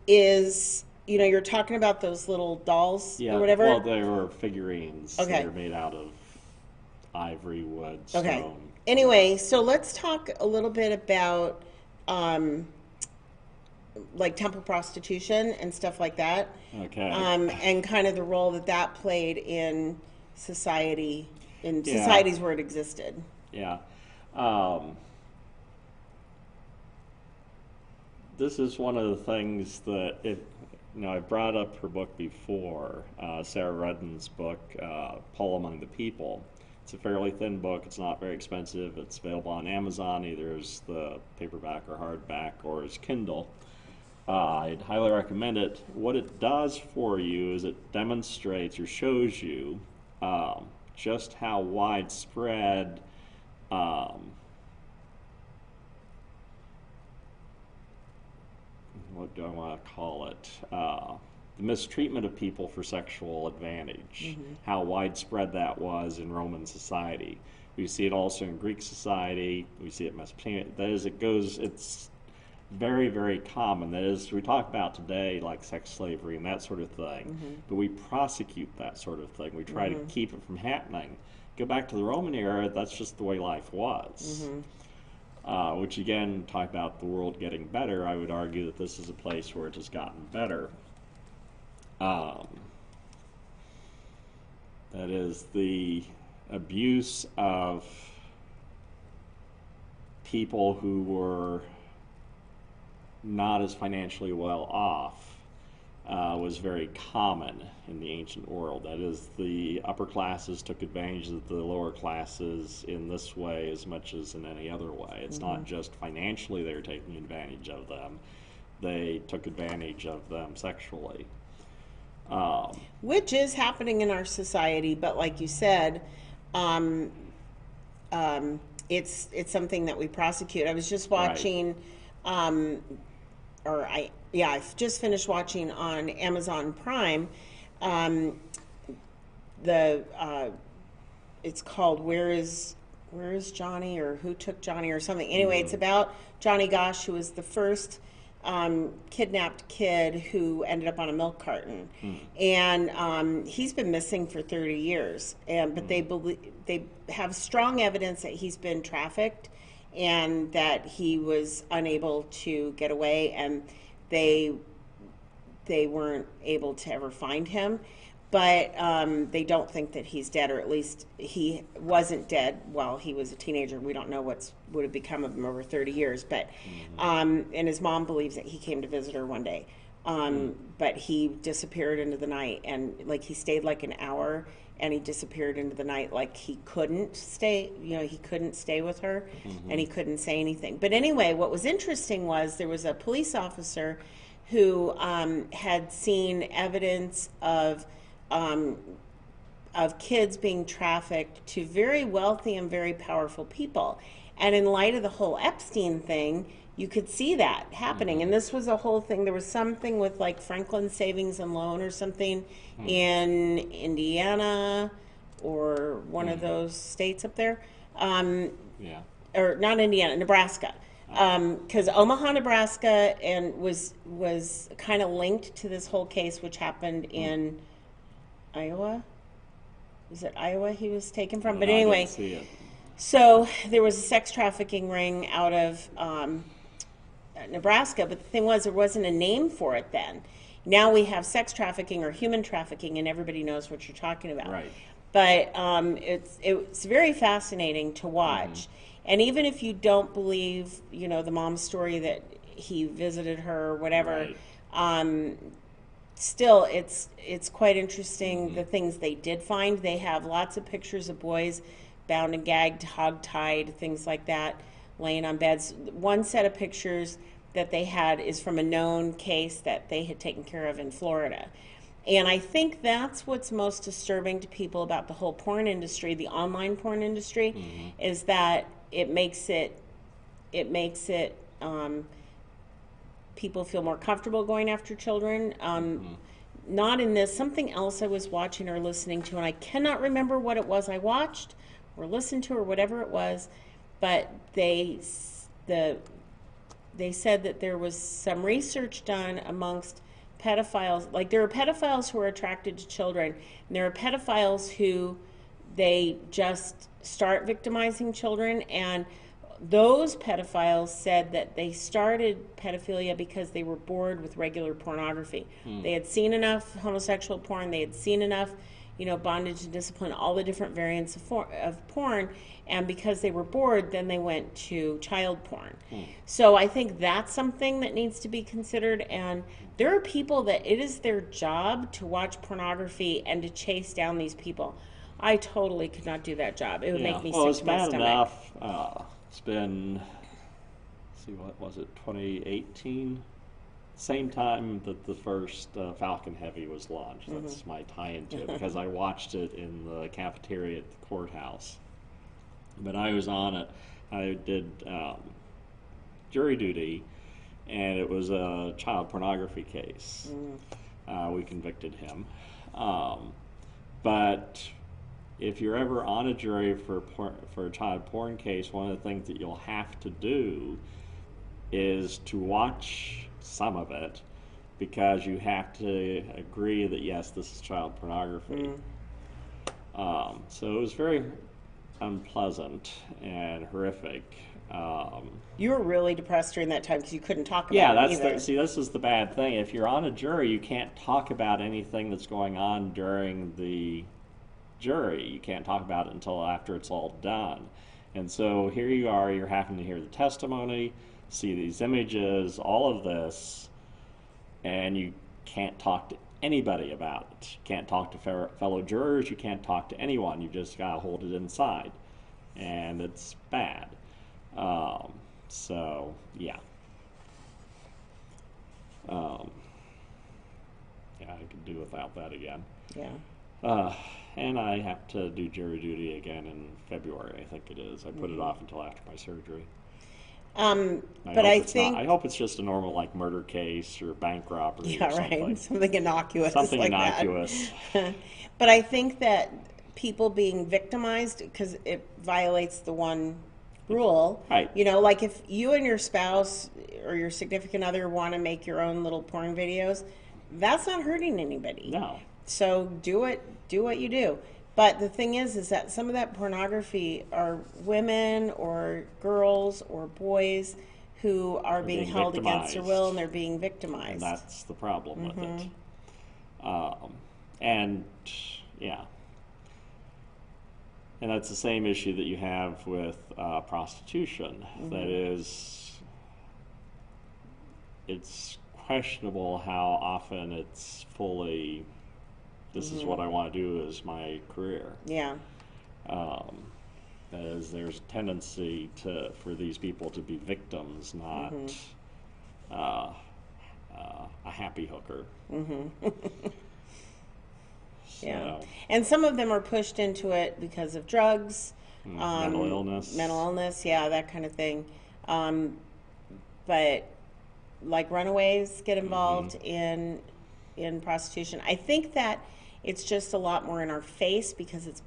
is, you're talking about those little dolls Yeah, or whatever. well, they were figurines. Okay. They were made out of ivory, wood, Okay. stone. Anyway, so let's talk a little bit about like temple prostitution and stuff like that. Okay. And kind of the role that played in society, in Yeah. societies where it existed. Yeah. This is one of the things that I've brought up her book before, Sarah Rudden's book, Paul Among the People. It's a fairly thin book. It's not very expensive. It's available on Amazon, either as the paperback or hardback or as Kindle. I'd highly recommend it. What it does for you is it demonstrates or shows you just how widespread what do I want to call it? The mistreatment of people for sexual advantage, how widespread that was in Roman society. We see it also in Greek society. We see it in Mesopotamia. That is, it's very, very common. That is, we talk about today like sex slavery and that sort of thing, but we prosecute that sort of thing. We try to keep it from happening. Go back to the Roman era, that's just the way life was. Which again, talk about the world getting better, I would argue that this is a place where it has gotten better. That is, the abuse of people who were not as financially well off was very common in the ancient world. That is, the upper classes took advantage of the lower classes in this way as much as in any other way. It's not just financially they were taking advantage of them. They took advantage of them sexually. Which is happening in our society, but like you said, it's something that we prosecute. I was just watching, I've just finished watching on Amazon Prime, the it's called Where is Johnny, or Who Took Johnny, or something. Anyway, it's about Johnny Gosch, who was the first kidnapped kid who ended up on a milk carton, and he's been missing for 30 years. But they have strong evidence that he's been trafficked, and that he was unable to get away, and they weren't able to ever find him. But they don't think that he's dead, or at least he wasn't dead while he was a teenager. We don't know would have become of him over 30 years. But and his mom believes that he came to visit her one day, but he disappeared into the night, and like he stayed like an hour, and he disappeared into the night, like he couldn't stay. He couldn't stay with her, and he couldn't say anything. But anyway, what was interesting was there was a police officer who had seen evidence of kids being trafficked to very wealthy and very powerful people. And in light of the whole Epstein thing, you could see that happening. And this was a whole thing. There was something with like Franklin Savings and Loan or something in Indiana or one of those states up there. Or not Indiana, Nebraska. Because Omaha, Nebraska, and was kind of linked to this whole case, which happened in Iowa. Is it Iowa he was taken from? But anyway, so there was a sex trafficking ring out of Nebraska, but the thing was, there wasn't a name for it then. Now we have sex trafficking or human trafficking, and everybody knows what you're talking about. Right. But it's very fascinating to watch. And even if you don't believe, the mom's story that he visited her or whatever, still, it's quite interesting the things they did find. They have lots of pictures of boys bound and gagged, hog-tied, things like that, laying on beds. One set of pictures that they had is from a known case that they had taken care of in Florida. And I think that's what's most disturbing to people about the whole porn industry, the online porn industry, is that it makes it people feel more comfortable going after children. Not in this, something else I was watching or listening to, and I cannot remember what it was I watched or listened to or whatever it was, but they said that there was some research done amongst pedophiles. Like, there are pedophiles who are attracted to children, and there are pedophiles who they just start victimizing children, and those pedophiles said that they started pedophilia because they were bored with regular pornography. They had seen enough homosexual porn, they had seen enough, bondage and discipline, all the different variants of porn, and because they were bored, then they went to child porn. So I think that's something that needs to be considered, and there are people that it is their job to watch pornography and to chase down these people. I totally could not do that job. It would make me sick to my stomach. Enough. It's been, what was it, 2018? Same time that the first Falcon Heavy was launched. That's my tie-in to it, because I watched it in the cafeteria at the courthouse. But I was on it. I did jury duty, and it was a child pornography case. We convicted him. But if you're ever on a jury for a child porn case, one of the things that you'll have to do is to watch some of it, because you have to agree that, yes, this is child pornography. So it was very unpleasant and horrific. You were really depressed during that time because you couldn't talk about it either. This is the bad thing. If you're on a jury, you can't talk about anything that's going on during the jury. You can't talk about it until after it's all done. And so here you are, you're having to hear the testimony, see these images, all of this, and you can't talk to anybody about it. You can't talk to fellow jurors, you can't talk to anyone. You just got to hold it inside. And it's bad. So, yeah. I could do without that again. Yeah. And I have to do jury duty again in February, I think it is. I put it off until after my surgery. I hope it's just a normal, like, murder case or bank robbery or something. Right. Something innocuous. Something like innocuous. That. But I think that people being victimized because it violates the one rule. Right. You know, like if you and your spouse or your significant other want to make your own little porn videos, that's not hurting anybody. No. So do what you do. But the thing is that some of that pornography are women or girls or boys who are being held against their will, and they're being victimized. And that's the problem with it. And yeah. And that's the same issue that you have with prostitution. That is, it's questionable how often it's fully, this is what I want to do as my career. Yeah. That is, there's a tendency for these people to be victims, not a happy hooker. Yeah. And some of them are pushed into it because of drugs, mental illness. Mental illness, yeah, that kind of thing. But like runaways get involved in prostitution. I think that it's just a lot more in our face because it's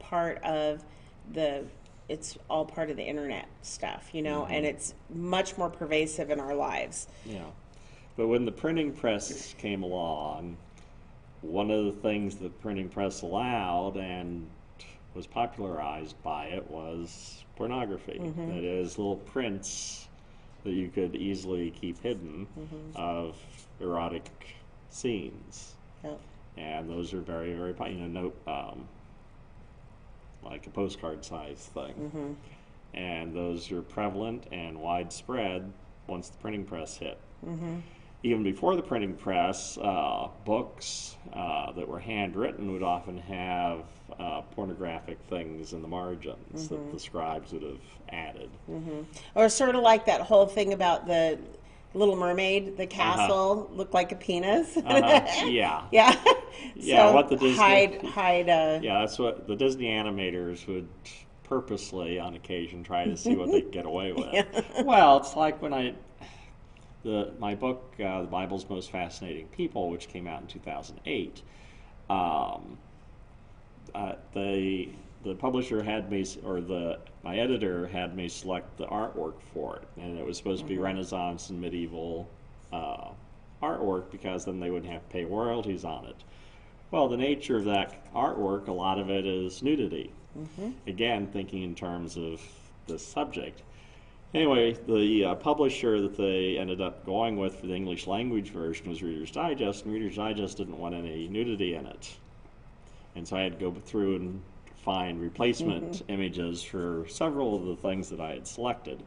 it's all part of the internet stuff, you know, and it's much more pervasive in our lives. Yeah. But when the printing press came along, one of the things the printing press allowed and was popularized by it was pornography. That is, little prints that you could easily keep hidden of erotic scenes. Yep. And those are very, very, like a postcard size thing. And those are prevalent and widespread once the printing press hit. Even before the printing press, books that were handwritten would often have pornographic things in the margins that the scribes would have added. Or sort of like that whole thing about the Little Mermaid, the castle looked like a penis. Yeah. Yeah. Yeah, So what the Disney hide. Yeah, that's what the Disney animators would purposely, on occasion, try to see what they could get away with. Well, it's like when my book, The Bible's Most Fascinating People, which came out in 2008. The publisher had me, my editor had me select the artwork for it, and it was supposed to be Renaissance and medieval artwork because then they wouldn't have to pay royalties on it. Well, the nature of that artwork, a lot of it is nudity. Again, thinking in terms of the subject. Anyway, the publisher that they ended up going with for the English language version was Reader's Digest, and Reader's Digest didn't want any nudity in it. And so I had to go through and find replacement images for several of the things that I had selected.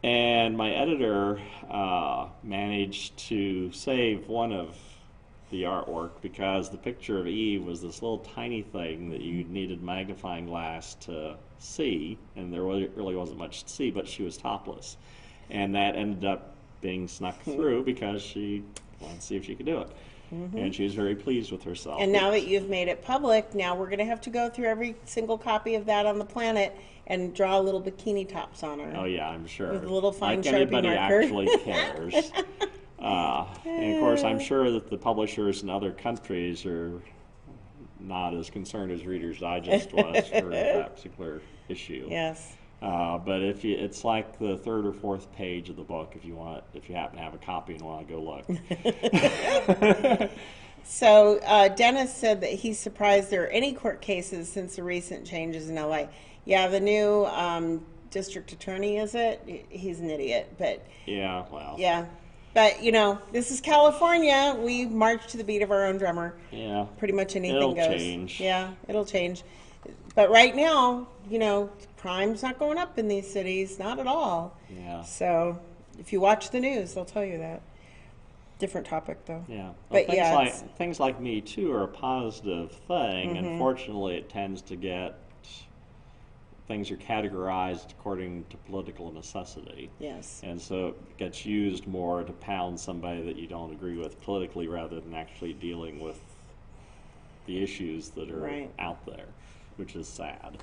And my editor managed to save one of the artwork because the picture of Eve was this little tiny thing that you needed magnifying glass to see, and there really wasn't much to see, but she was topless. And that ended up being snuck through because she wanted to see if she could do it. And she was very pleased with herself. And now that you've made it public, now we're going to have to go through every single copy of that on the planet and draw little bikini tops on her. Oh yeah, I'm sure. With a little fine like Sharpie anybody marker. actually cares. And of course, I'm sure that the publishers in other countries are not as concerned as Reader's Digest was for that particular issue. Yes. But it's like the third or fourth page of the book if you happen to have a copy and want to go look. So Dennis said that he's surprised there are any court cases since the recent changes in LA. Yeah, the new district attorney, is it? He's an idiot, but yeah, well. Yeah. But, you know, this is California. We march to the beat of our own drummer. Yeah. Pretty much anything It'll goes. change. Yeah, it'll change. But right now, you know, crime's not going up in these cities, not at all. Yeah. So if you watch the news, they'll tell you that. Different topic, though. Yeah. But well, things like Me Too are a positive thing. Unfortunately, it tends to get things are categorized according to political necessity. Yes. And so it gets used more to pound somebody that you don't agree with politically rather than actually dealing with the issues that are out there, which is sad.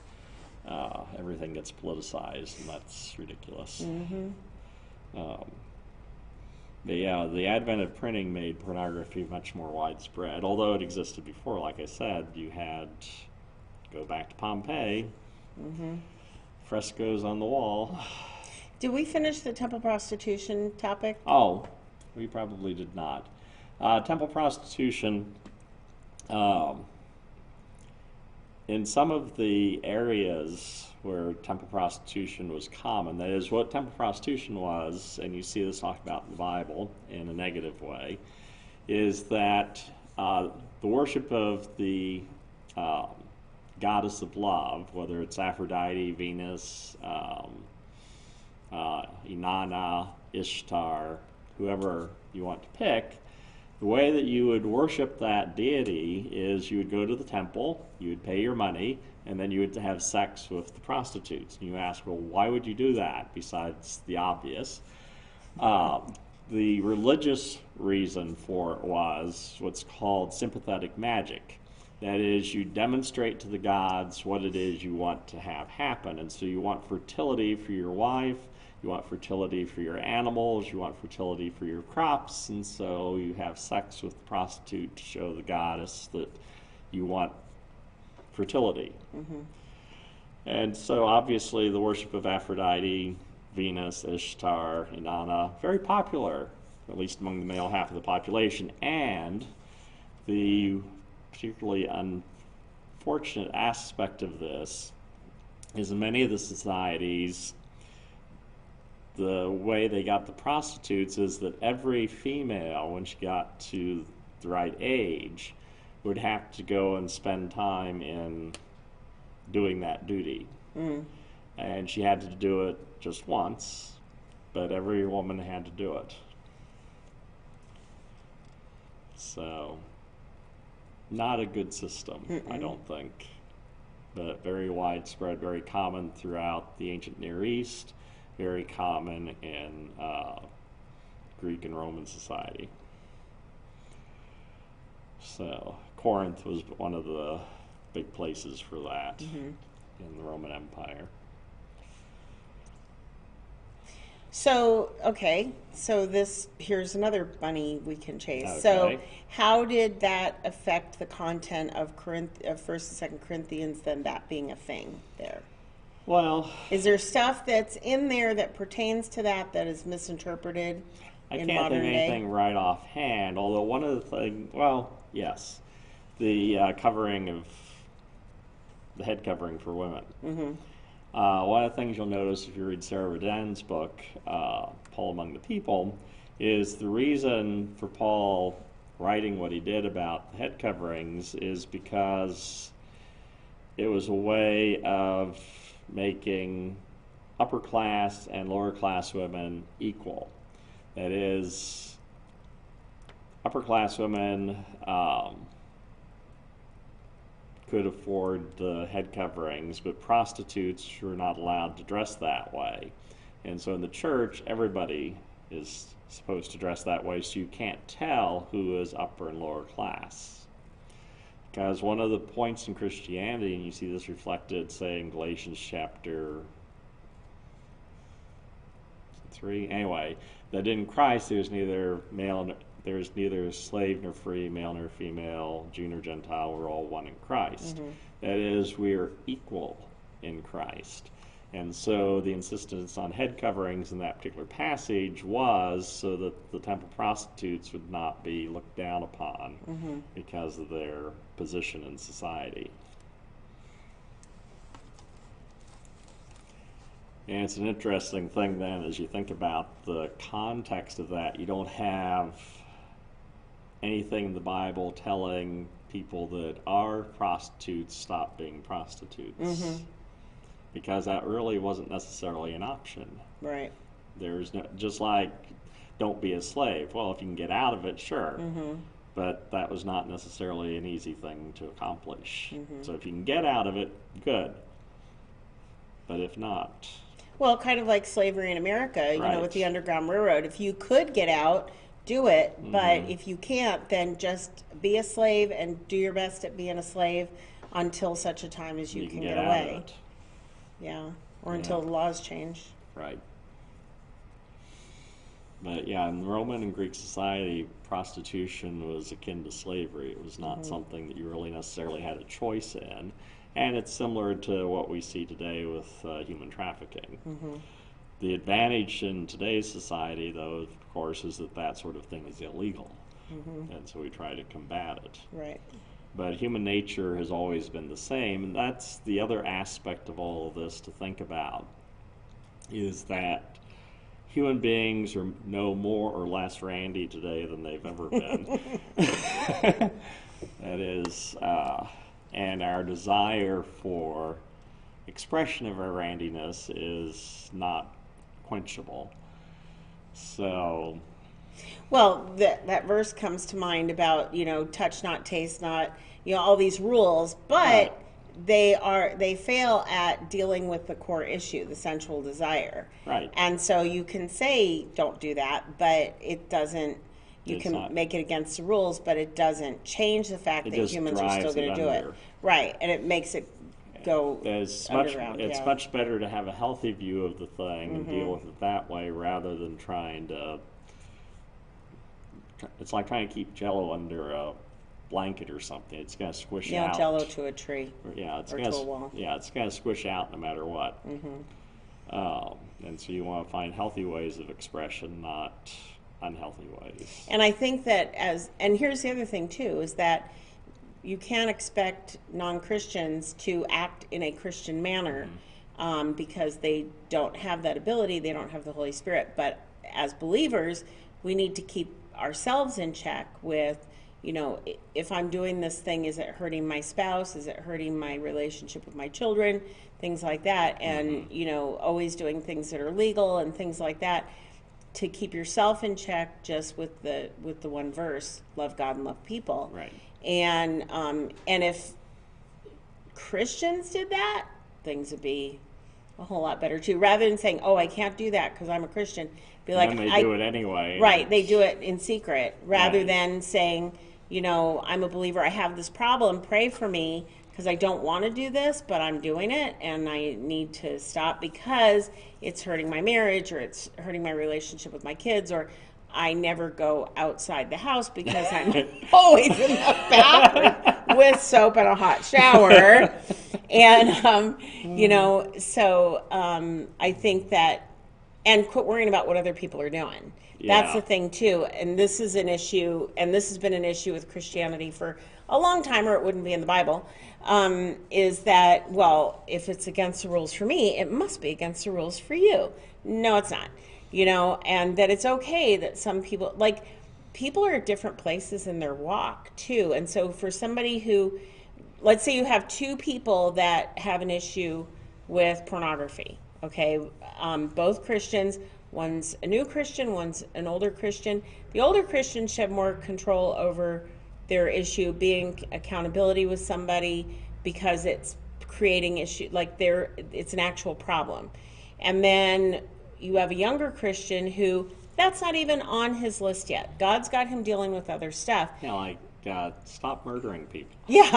Everything gets politicized, and that's ridiculous. But yeah, the advent of printing made pornography much more widespread. Although it existed before, like I said, you had Go back to Pompeii. Frescoes on the wall. Did we finish the temple prostitution topic? Oh, we probably did not. Temple prostitution, in some of the areas where temple prostitution was common, that is, what temple prostitution was, and you see this talked about in the Bible in a negative way, is that the worship of the goddess of love, whether it's Aphrodite, Venus, Inanna, Ishtar, whoever you want to pick, the way that you would worship that deity is you would go to the temple, you would pay your money, and then you would have sex with the prostitutes. And you ask, well, why would you do that besides the obvious? The religious reason for it was what's called sympathetic magic. That is, you demonstrate to the gods what it is you want to have happen. And so you want fertility for your wife, you want fertility for your animals, you want fertility for your crops, and so you have sex with the prostitute to show the goddess that you want fertility. And so obviously the worship of Aphrodite, Venus, Ishtar, Inanna, very popular, at least among the male half of the population, and the particularly unfortunate aspect of this is in many of the societies, the way they got the prostitutes is that every female, when she got to the right age, would have to go and spend time in doing that duty. And she had to do it just once, but every woman had to do it. So, not a good system, I don't think, but very widespread, very common throughout the ancient Near East, very common in Greek and Roman society. So Corinth was one of the big places for that in the Roman Empire. So, okay, so here's another bunny we can chase. Okay. So, how did that affect the content of 1st and 2nd Corinthians, then that being a thing there? Well, is there stuff that's in there that pertains to that is misinterpreted in modern day? I can't think of anything right offhand, although one of the things, well, yes, the covering of, the head covering for women. One of the things you'll notice if you read Sarah Reden's book, Paul Among the People, is the reason for Paul writing what he did about the head coverings is because it was a way of making upper class and lower class women equal. That is, upper class women could afford the head coverings, but prostitutes were not allowed to dress that way. And so in the church, everybody is supposed to dress that way, so you can't tell who is upper and lower class. Because one of the points in Christianity, and you see this reflected, say, in Galatians chapter 3, anyway, that in Christ there's neither slave nor free, male nor female, Jew nor Gentile, we're all one in Christ. That is, we're equal in Christ. And so the insistence on head coverings in that particular passage was so that the temple prostitutes would not be looked down upon because of their position in society. And it's an interesting thing then as you think about the context of that. You don't have anything in the Bible telling people that are prostitutes stop being prostitutes. Because that really wasn't necessarily an option. Right. There's no, just like, don't be a slave. Well, if you can get out of it, sure. But that was not necessarily an easy thing to accomplish. So if you can get out of it, good. But if not... Well, kind of like slavery in America, you know, with the Underground Railroad. If you could get out, do it. But if you can't, then just be a slave and do your best at being a slave until such a time as you can get away. Out of it. Yeah, or until the laws change. Right. But yeah, in Roman and Greek society, prostitution was akin to slavery. It was not something that you really necessarily had a choice in. And it's similar to what we see today with human trafficking. Mm-hmm. The advantage in today's society, though, of course, is that that sort of thing is illegal. Mm-hmm. And so we try to combat it. Right. But human nature has always been the same, and that's the other aspect of all of this to think about, is that human beings are no more or less randy today than they've ever been. That is, and our desire for expression of our randiness is not quenchable. So, well, that verse comes to mind about, touch not, taste not, all these rules, but right. they fail at dealing with the core issue, the sensual desire. Right. And so you can say don't do that, but it doesn't. You can not, make it against the rules, but it doesn't change the fact that humans are still going to do it. Right, and it makes it go underground. It's much better to have a healthy view of the thing Mm-hmm. and deal with it that way rather than trying to. It's like trying to keep Jello under a blanket or something. It's going to squish out. Jello to a tree. Yeah, it's or gonna, to a wall. Yeah, it's going to squish out no matter what. Mm-hmm. And so you want to find healthy ways of expression, not unhealthy ways. And I think that and here's the other thing too, is that you can't expect non-Christians to act in a Christian manner because they don't have that ability, they don't have the Holy Spirit. But as believers, we need to keep ourselves in check with, if I'm doing this thing, is it hurting my spouse? Is it hurting my relationship with my children? Things like that. And, always doing things that are legal and things like that, to keep yourself in check just with the one verse, love God and love people. Right. And if Christians did that, things would be a whole lot better too. Rather than saying, "Oh, I can't do that because I'm a Christian," be like, and they do it anyway. Right, they do it in secret. Rather Right. than saying, I'm a believer. I have this problem. Pray for me because I don't want to do this, but I'm doing it, and I need to stop because it's hurting my marriage, or it's hurting my relationship with my kids, or I never go outside the house because I'm always in the bathroom with soap and a hot shower. And, I think that, and quit worrying about what other people are doing. That's Yeah. the thing too. And this is an issue, and this has been an issue with Christianity for a long time, or it wouldn't be in the Bible, is that, well, if it's against the rules for me, it must be against the rules for you. No, it's not. And that it's okay that some people, people are at different places in their walk too. And so for somebody who, let's say you have two people that have an issue with pornography, okay? Both Christians, one's a new Christian, one's an older Christian. The older Christians should have more control over their issue, being accountability with somebody, because it's creating issue, it's an actual problem. And then you have a younger Christian who, that's not even on his list yet. God's got him dealing with other stuff. Stop murdering people. Yeah.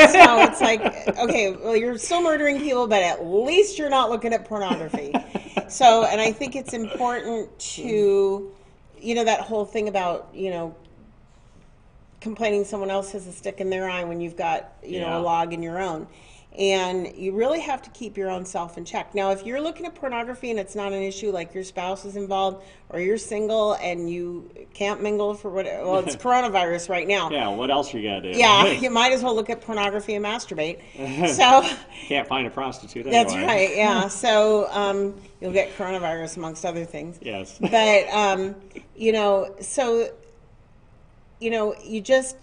So it's like, okay, well, you're still murdering people, but at least you're not looking at pornography. So, and I think it's important to, that whole thing about, complaining someone else has a stick in their eye when you've got, a log in your own. And you really have to keep your own self in check. Now, if you're looking at pornography and it's not an issue, like your spouse is involved, or you're single and you can't mingle for it's coronavirus right now. Yeah, what else are you going to do? Yeah, you might as well look at pornography and masturbate. So can't find a prostitute anyway. That's right, yeah. So you'll get coronavirus amongst other things. Yes. But,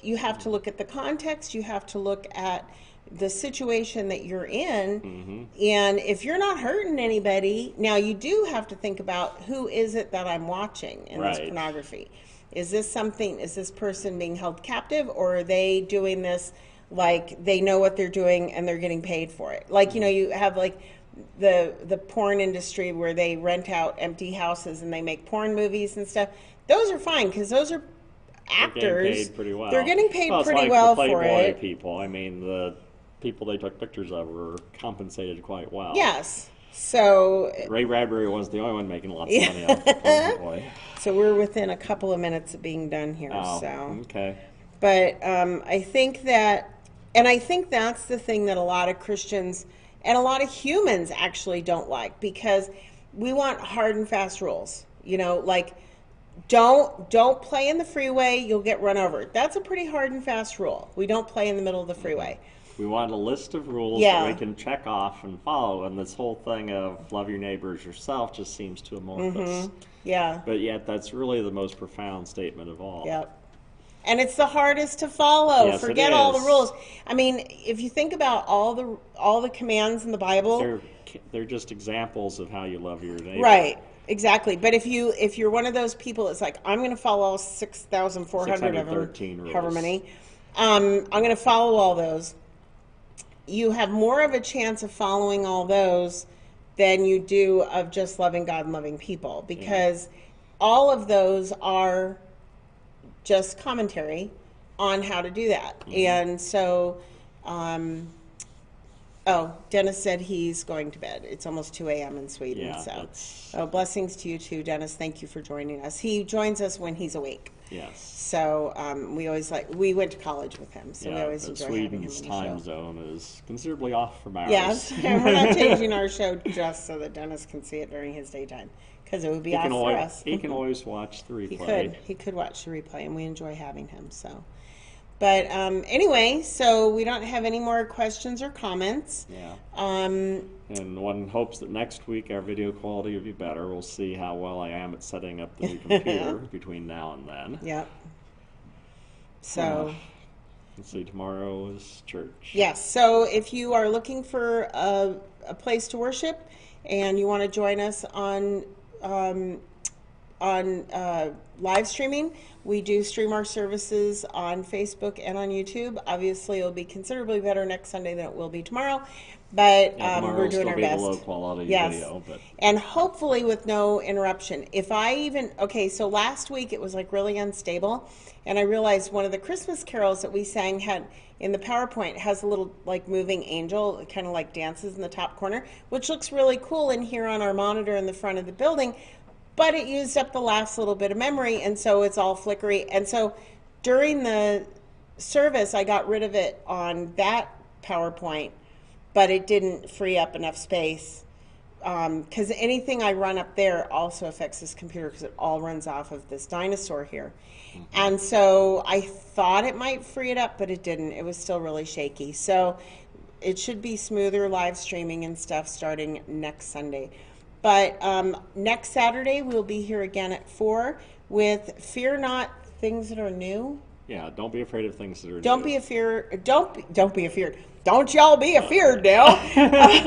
you have to look at the context. You have to look at the situation that you're in. Mm-hmm. And if you're not hurting anybody, now you do have to think about, who is it that I'm watching in this pornography? Is this person being held captive, or are they doing this like they know what they're doing and they're getting paid for it? You have the porn industry where they rent out empty houses and they make porn movies and stuff. Those are fine because those are actors. They're getting paid pretty well. They're getting paid pretty like well the for Playboy it. people. I mean, the people they took pictures of were compensated quite well. Yes. So Ray Bradbury wasn't the only one making lots of money off the Playboy. So we're within a couple of minutes of being done here. Oh, so okay. But I think that, And I think that's the thing that a lot of Christians and a lot of humans actually don't like, because we want hard and fast rules. Like, don't play in the freeway, you'll get run over. That's a pretty hard and fast rule. We don't play in the middle of the freeway. We want a list of rules Yeah. that we can check off and follow, and this whole thing of love your neighbor as yourself just seems too amorphous. Yeah. But yet that's really the most profound statement of all. Yep. And it's the hardest to follow. Yes, it Forget all the is. rules. I mean, if you think about all the commands in the Bible, They're just examples of how you love your neighbor. right? Exactly. But if you're one of those people, it's like, I'm going to follow all 6,400 of them, 613 rules. however many. I'm going to follow all those. You have more of a chance of following all those than you do of just loving God and loving people, because all of those are just commentary on how to do that. And so, Dennis said he's going to bed. It's almost 2 a.m. in Sweden. Yeah, So blessings to you too, Dennis. Thank you for joining us. He joins us when he's awake. Yes. So we went to college with him, so we always enjoy having him on the Sweden's show. time zone is considerably off from ours. Yes, and we're not changing our show just so that Dennis can see it during his daytime, because it would be off for us. He can always watch the replay. He could watch the replay, and we enjoy having him. So, but anyway, so we don't have any more questions or comments. Yeah. And one hopes that next week our video quality will be better. We'll see how well I am at setting up the new computer between now and then. Yep. So. Let's see, tomorrow is church. Yes. So if you are looking for a place to worship and you want to join us on live streaming, we do stream our services on Facebook and on YouTube. Obviously, it'll be considerably better next Sunday than it will be tomorrow, but we're doing our best. Low quality Yes. video, but And hopefully with no interruption. So last week it was like really unstable, and I realized one of the Christmas carols that we sang had in the PowerPoint has a little like moving angel, it kind of like dances in the top corner, which looks really cool in here on our monitor in the front of the building, but it used up the last little bit of memory, and so it's all flickery. And so during the service I got rid of it on that PowerPoint, but it didn't free up enough space, because anything I run up there also affects this computer, because it all runs off of this dinosaur here. And so I thought it might free it up, but it didn't. It was still really shaky. So it should be smoother live streaming and stuff starting next Sunday. But next Saturday we'll be here again at 4 with Fear Not Things That Are New. yeah, don't be afraid of things that are Don't new. be afeard. Don't be afeard. Don't y'all be afeard now.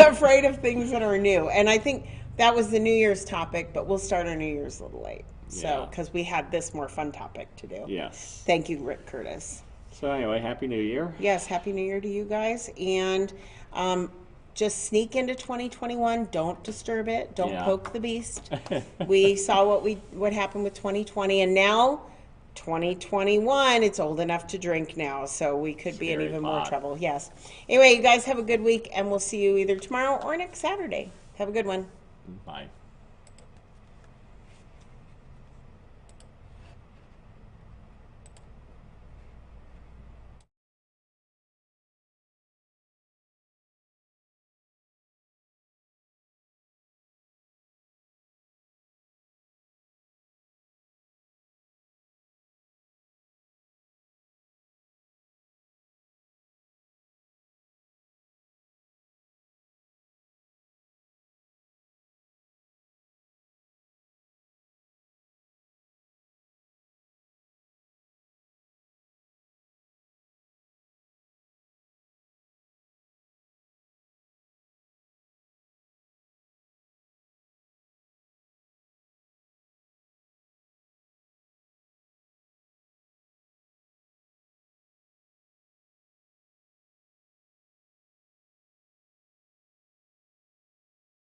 Afraid of things that are new. And I think that was the New Year's topic, but we'll start our New Year's a little late. So, Yeah. because we had this more fun topic to do. Yes. Thank you, Rick Curtis. So anyway, Happy New Year. Yes, Happy New Year to you guys. And just sneak into 2021. Don't disturb it. Don't Yeah. poke the beast. We saw what happened with 2020, and now 2021, it's old enough to drink now, so we could be in Scary even more thought. trouble. Yes. Anyway, you guys have a good week, and we'll see you either tomorrow or next Saturday. Have a good one. Bye.